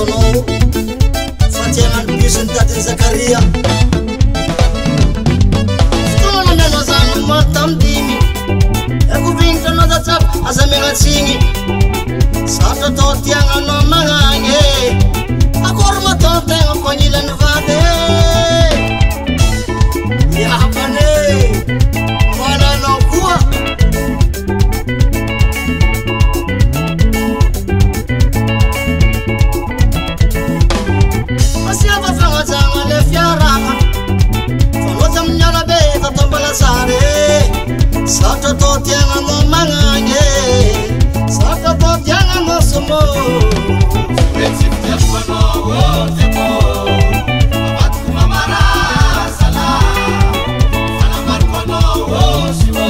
Antonio Fatima Bisun Tatin Zakaria Stono neno zanu matam dimi Ego vinto no da tap azamela singi Sato to tianga no mangange Akorma to tengo konyilan vade Ya pane Mana no kuwa Asiaba fanga zanga le fiaranga Fono zam nyala be tatombala sare Sato to tianga no mangange Sato to tianga no sumo Reci tiapa no wotepo Abatu mamara sala Fana marco no woshiwo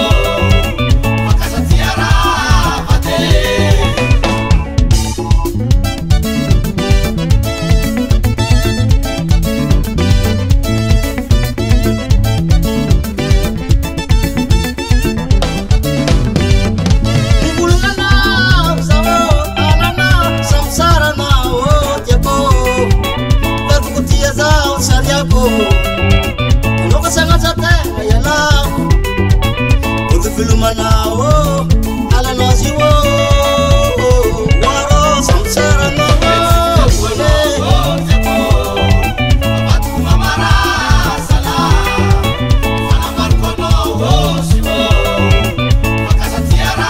Makasa tiara vate Anoka sanga zate ayala Udu filumana wo ala nozi wo Waro samsara no wo Abatu mamara sala Fana marco no wo shiwo Makasa tiara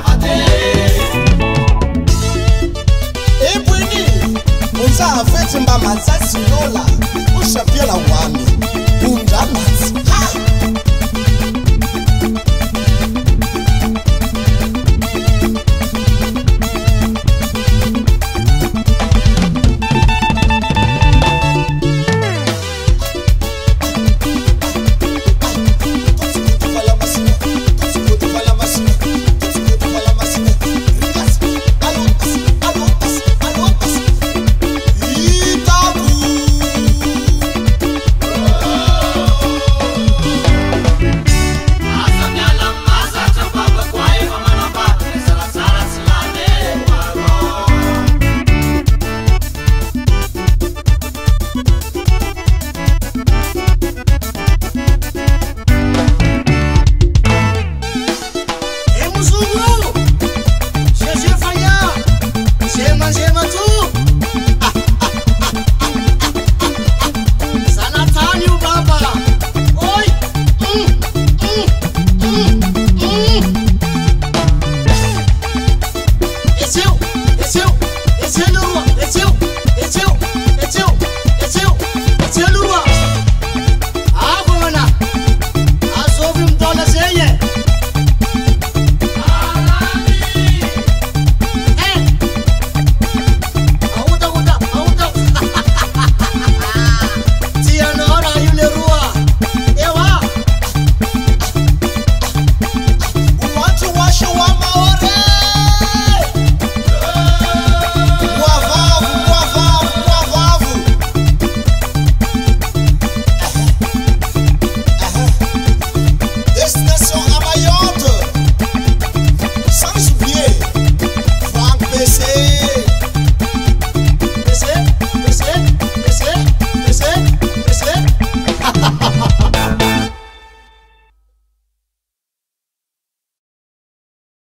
vate Ebweni Unza afeti mba mazasi nola Usha pia la wami Unda mazi